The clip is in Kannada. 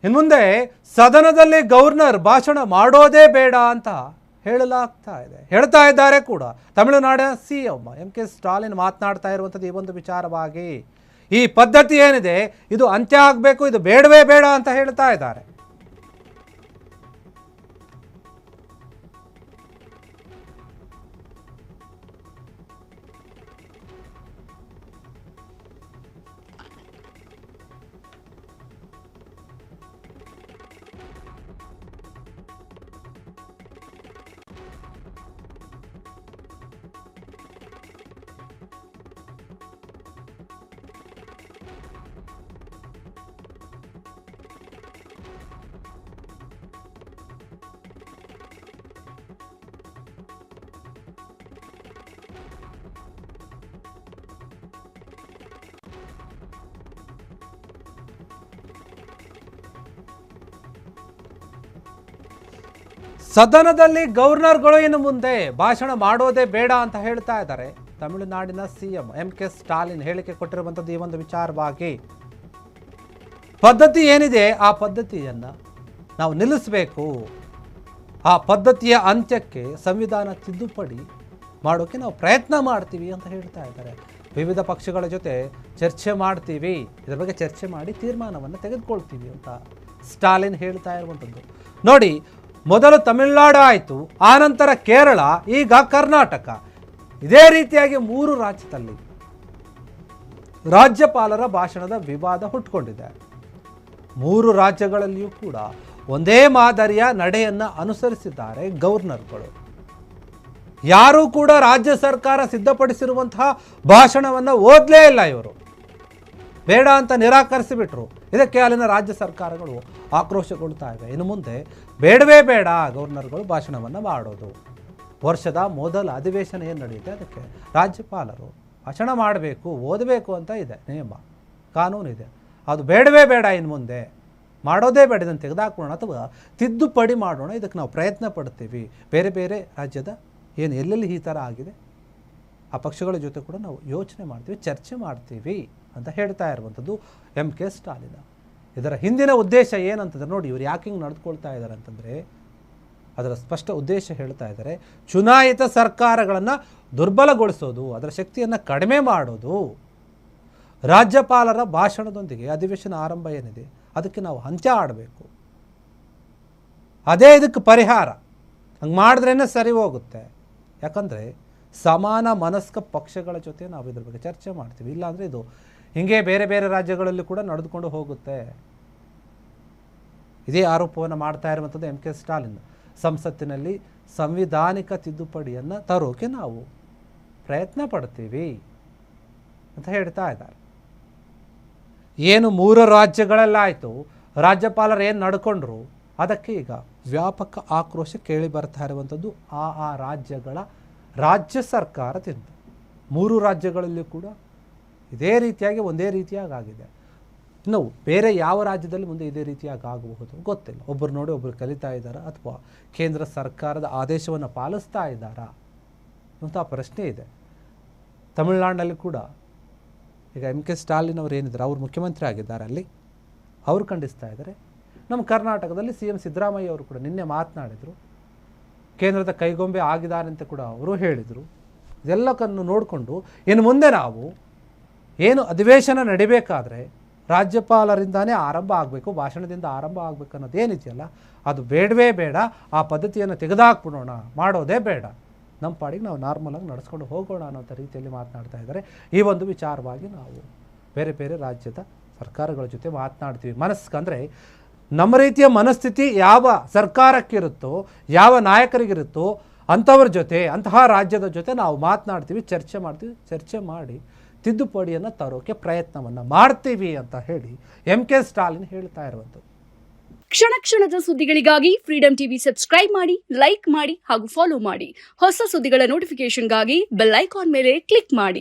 ಇನ್ನು ಮುಂದೆ ಸದನದಲ್ಲಿ ಗವರ್ನರ್ ಭಾಷಣ ಮಾಡೋದೇ ಬೇಡ ಅಂತ ಹೇಳ್ತಾ ಇದ್ದಾರೆ ಕೂಡ. ತಮಿಳುನಾಡಿನ ಸಿಎಂ ಎಂ.ಕೆ. ಸ್ಟಾಲಿನ್ ಮಾತನಾಡ್ತಾ ಇರುವಂಥದ್ದು ಈ ಒಂದು ವಿಚಾರವಾಗಿ. ಈ ಪದ್ಧತಿ ಏನಿದೆ ಇದು ಅಂತ್ಯ ಆಗಬೇಕು, ಇದು ಬೇಡವೇ ಬೇಡ ಅಂತ ಹೇಳ್ತಾ ಇದ್ದಾರೆ. ಸದನದಲ್ಲಿ ಗವರ್ನರ್ಗಳು ಇನ್ನು ಮುಂದೆ ಭಾಷಣ ಮಾಡೋದೇ ಬೇಡ ಅಂತ ಹೇಳ್ತಾ ಇದ್ದಾರೆ. ತಮಿಳುನಾಡಿನ ಸಿಎಂ ಎಂ.ಕೆ. ಸ್ಟಾಲಿನ್ ಹೇಳಿಕೆ ಕೊಟ್ಟಿರುವಂಥದ್ದು ಈ ಒಂದು ವಿಚಾರವಾಗಿ. ಪದ್ಧತಿ ಏನಿದೆ ಆ ಪದ್ಧತಿಯನ್ನ ನಾವು ನಿಲ್ಲಿಸಬೇಕು, ಆ ಪದ್ಧತಿಯ ಅಂತ್ಯಕ್ಕೆ ಸಂವಿಧಾನ ತಿದ್ದುಪಡಿ ಮಾಡೋಕೆ ನಾವು ಪ್ರಯತ್ನ ಮಾಡ್ತೀವಿ ಅಂತ ಹೇಳ್ತಾ ಇದ್ದಾರೆ. ವಿವಿಧ ಪಕ್ಷಗಳ ಜೊತೆ ಚರ್ಚೆ ಮಾಡ್ತೀವಿ, ಇದರ ಬಗ್ಗೆ ಚರ್ಚೆ ಮಾಡಿ ತೀರ್ಮಾನವನ್ನು ತೆಗೆದುಕೊಳ್ತೀವಿ ಅಂತ ಸ್ಟಾಲಿನ್ ಹೇಳ್ತಾ ಇರುವಂಥದ್ದು. ನೋಡಿ, ಮೊದಲು ತಮಿಳುನಾಡು ಆಯಿತು, ಆನಂತರ ಕೇರಳ, ಈಗ ಕರ್ನಾಟಕ. ಇದೇ ರೀತಿಯಾಗಿ 3 ರಾಜ್ಯದಲ್ಲಿ ರಾಜ್ಯಪಾಲರ ಭಾಷಣದ ವಿವಾದ ಹುಟ್ಟುಕೊಂಡಿದೆ. 3 ರಾಜ್ಯಗಳಲ್ಲಿಯೂ ಕೂಡ ಒಂದೇ ಮಾದರಿಯ ನಡೆಯನ್ನು ಅನುಸರಿಸಿದ್ದಾರೆ ಗವರ್ನರ್ಗಳು. ಯಾರೂ ಕೂಡ ರಾಜ್ಯ ಸರ್ಕಾರ ಸಿದ್ಧಪಡಿಸಿರುವಂತಹ ಭಾಷಣವನ್ನು ಓದಲೇ ಇಲ್ಲ. ಇವರು ಬೇಡ ಅಂತ ನಿರಾಕರಿಸಿಬಿಟ್ರು. ಇದಕ್ಕೆ ಅಲ್ಲಿನ ರಾಜ್ಯ ಸರ್ಕಾರಗಳು ಆಕ್ರೋಶಗೊಳ್ತಾ ಇವೆ. ಇನ್ನು ಮುಂದೆ ಬೇಡವೇ ಬೇಡ ಗವರ್ನರ್ಗಳು ಭಾಷಣವನ್ನು ಮಾಡೋದು. ವರ್ಷದ ಮೊದಲ ಅಧಿವೇಶನ ಏನು ನಡೆಯುತ್ತೆ ಅದಕ್ಕೆ ರಾಜ್ಯಪಾಲರು ಭಾಷಣ ಮಾಡಬೇಕು, ಓದಬೇಕು ಅಂತ ಇದೆ, ನಿಯಮ ಕಾನೂನಿದೆ. ಅದು ಬೇಡವೇ ಬೇಡ, ಇನ್ನು ಮುಂದೆ ಮಾಡೋದೇ ಬೇಡ, ಇದನ್ನು ತೆಗೆದುಹಾಕೋಣ ಅಥವಾ ತಿದ್ದುಪಡಿ ಮಾಡೋಣ, ಇದಕ್ಕೆ ನಾವು ಪ್ರಯತ್ನ ಪಡ್ತೀವಿ. ಬೇರೆ ಬೇರೆ ರಾಜ್ಯದ ಏನು ಎಲ್ಲೆಲ್ಲಿ ಈ ಥರ ಆಗಿದೆ ಆ ಪಕ್ಷಗಳ ಜೊತೆ ಕೂಡ ನಾವು ಯೋಚನೆ ಮಾಡ್ತೀವಿ, ಚರ್ಚೆ ಮಾಡ್ತೀವಿ ಅಂತ ಹೇಳ್ತಾ ಇರುವಂಥದ್ದು ಎಂ.ಕೆ. ಸ್ಟಾಲಿನ್. ಇದರ ಹಿಂದಿನ ಉದ್ದೇಶ ಏನಂತಂದ್ರೆ ನೋಡಿ, ಇವರು ಯಾಕೆ ಹಿಂಗೆ ನಡೆದುಕೊಳ್ತಾ ಇದ್ದಾರೆ ಅಂತಂದರೆ ಅದರ ಸ್ಪಷ್ಟ ಉದ್ದೇಶ ಹೇಳ್ತಾ ಇದ್ದಾರೆ. ಚುನಾಯಿತ ಸರ್ಕಾರಗಳನ್ನು ದುರ್ಬಲಗೊಳಿಸೋದು, ಅದರ ಶಕ್ತಿಯನ್ನು ಕಡಿಮೆ ಮಾಡೋದು, ರಾಜ್ಯಪಾಲರ ಭಾಷಣದೊಂದಿಗೆ ಅಧಿವೇಶನ ಆರಂಭ ಏನಿದೆ ಅದಕ್ಕೆ ನಾವು ಅಂತ್ಯ ಆಡಬೇಕು, ಅದೇ ಇದಕ್ಕೆ ಪರಿಹಾರ. ಹಂಗೆ ಮಾಡಿದ್ರೇ ಸರಿ ಹೋಗುತ್ತೆ. ಯಾಕಂದರೆ ಸಮಾನ ಮನಸ್ಕ ಪಕ್ಷಗಳ ಜೊತೆ ನಾವು ಇದ್ರ ಬಗ್ಗೆ ಚರ್ಚೆ ಮಾಡ್ತೀವಿ. ಇಲ್ಲಾಂದರೆ ಇದು ಹೀಗೆ ಬೇರೆ ಬೇರೆ ರಾಜ್ಯಗಳಲ್ಲಿ ಕೂಡ ನಡೆದುಕೊಂಡು ಹೋಗುತ್ತೆ. ಇದೇ ಆರೋಪವನ್ನು ಮಾಡ್ತಾ ಇರುವಂಥದ್ದು ಎಂ.ಕೆ. ಸ್ಟಾಲಿನ್. ಸಂಸತ್ತಿನಲ್ಲಿ ಸಂವಿಧಾನಿಕ ತಿದ್ದುಪಡಿಯನ್ನು ತರೋಕೆ ನಾವು ಪ್ರಯತ್ನ ಪಡ್ತೀವಿ ಅಂತ ಹೇಳ್ತಾ ಇದ್ದಾರೆ. ಏನು 3 ರಾಜ್ಯಗಳಲ್ಲಾಯಿತು, ರಾಜ್ಯಪಾಲರು ಏನು ನಡ್ಕೊಂಡ್ರು ಅದಕ್ಕೆ ಈಗ ವ್ಯಾಪಕ ಆಕ್ರೋಶ ಕೇಳಿ ಬರ್ತಾ ಇರುವಂಥದ್ದು ಆ ರಾಜ್ಯಗಳ ರಾಜ್ಯ ಸರ್ಕಾರದಿಂದ. 3 ರಾಜ್ಯಗಳಲ್ಲಿ ಕೂಡ ಇದೇ ರೀತಿಯಾಗಿ ಒಂದೇ ರೀತಿಯಾಗಿ ಆಗಿದೆ. ಇನ್ನು ಬೇರೆ ಯಾವ ರಾಜ್ಯದಲ್ಲಿ ಮುಂದೆ ಇದೇ ರೀತಿಯಾಗಿ ಆಗಬಹುದು ಗೊತ್ತಿಲ್ಲ. ಒಬ್ಬರು ನೋಡಿ ಒಬ್ಬರು ಕಲಿತಾ ಇದ್ದಾರಾ ಅಥವಾ ಕೇಂದ್ರ ಸರ್ಕಾರದ ಆದೇಶವನ್ನು ಪಾಲಿಸ್ತಾ ಇದ್ದಾರಾ ಅಂತ ಪ್ರಶ್ನೆ ಇದೆ. ತಮಿಳುನಾಡಿನಲ್ಲಿ ಕೂಡ ಈಗ ಎಂ.ಕೆ. ಸ್ಟಾಲಿನ್ ಅವರು ಏನಿದ್ದಾರೆ, ಅವರು ಮುಖ್ಯಮಂತ್ರಿ ಆಗಿದ್ದಾರೆ, ಅಲ್ಲಿ ಅವರು ಖಂಡಿಸ್ತಾ ಇದ್ದಾರೆ. ನಮ್ಮ ಕರ್ನಾಟಕದಲ್ಲಿ ಸಿ.ಎಂ. ಸಿದ್ದರಾಮಯ್ಯ ಅವರು ಕೂಡ ನಿನ್ನೆ ಮಾತನಾಡಿದರು. ಕೇಂದ್ರದ ಕೈಗೊಂಬೆ ಆಗಿದ್ದಾರೆ ಅಂತ ಕೂಡ ಅವರು ಹೇಳಿದರು. ಇದೆಲ್ಲಕ್ಕನ್ನು ನೋಡಿಕೊಂಡು ಇನ್ನು ಮುಂದೆ ನಾವು ಏನು ಅಧಿವೇಶನ ನಡಿಬೇಕಾದ್ರೆ ರಾಜ್ಯಪಾಲರಿಂದಾನೇ ಆರಂಭ ಆಗಬೇಕು, ಭಾಷಣದಿಂದ ಆರಂಭ ಆಗಬೇಕು ಅನ್ನೋದೇನಿದೆಯಲ್ಲ ಅದು ಬೇಡವೇ ಬೇಡ. ಆ ಪದ್ಧತಿಯನ್ನು ತೆಗೆದುಹಾಕ್ಬಿಡೋಣ, ಮಾಡೋದೇ ಬೇಡ, ನಮ್ಮ ಪಾಡಿಗೆ ನಾವು ನಾರ್ಮಲಾಗಿ ನಡೆಸ್ಕೊಂಡು ಹೋಗೋಣ ಅನ್ನೋಂಥ ರೀತಿಯಲ್ಲಿ ಮಾತನಾಡ್ತಾ ಇದ್ದಾರೆ. ಈ ಒಂದು ವಿಚಾರವಾಗಿ ನಾವು ಬೇರೆ ಬೇರೆ ರಾಜ್ಯದ ಸರ್ಕಾರಗಳ ಜೊತೆ ಮಾತನಾಡ್ತೀವಿ. ಅಂದರೆ ನಮ್ಮ ರೀತಿಯ ಮನಸ್ಥಿತಿ ಯಾವ ಸರ್ಕಾರಕ್ಕಿರುತ್ತೋ, ಯಾವ ನಾಯಕರಿಗಿರುತ್ತೋ ಅಂಥವ್ರ ಜೊತೆ, ಅಂತಹ ರಾಜ್ಯದ ಜೊತೆ ನಾವು ಮಾತನಾಡ್ತೀವಿ, ಚರ್ಚೆ ಮಾಡ್ತೀವಿ. ಚರ್ಚೆ ಮಾಡಿ ತಿದ್ದುಪಡಿಯನ್ನು ತರೋಕೆ ಪ್ರಯತ್ನವನ್ನು ಮಾಡ್ತೀವಿ ಅಂತ ಹೇಳಿ ಎಂ.ಕೆ. ಸ್ಟಾಲಿನ್ ಹೇಳ್ತಾ ಇರುವಂಥದ್ದು. ಕ್ಷಣ ಕ್ಷಣದ ಸುದ್ದಿಗಳಿಗಾಗಿ ಫ್ರೀಡಂ ಟಿವಿ ಸಬ್ಸ್ಕ್ರೈಬ್ ಮಾಡಿ, ಲೈಕ್ ಮಾಡಿ ಹಾಗೂ ಫಾಲೋ ಮಾಡಿ. ಹೊಸ ಸುದ್ದಿಗಳ ನೋಟಿಫಿಕೇಶನ್ಗಾಗಿ ಬೆಲ್ ಐಕಾನ್ ಮೇಲೆ ಕ್ಲಿಕ್ ಮಾಡಿ.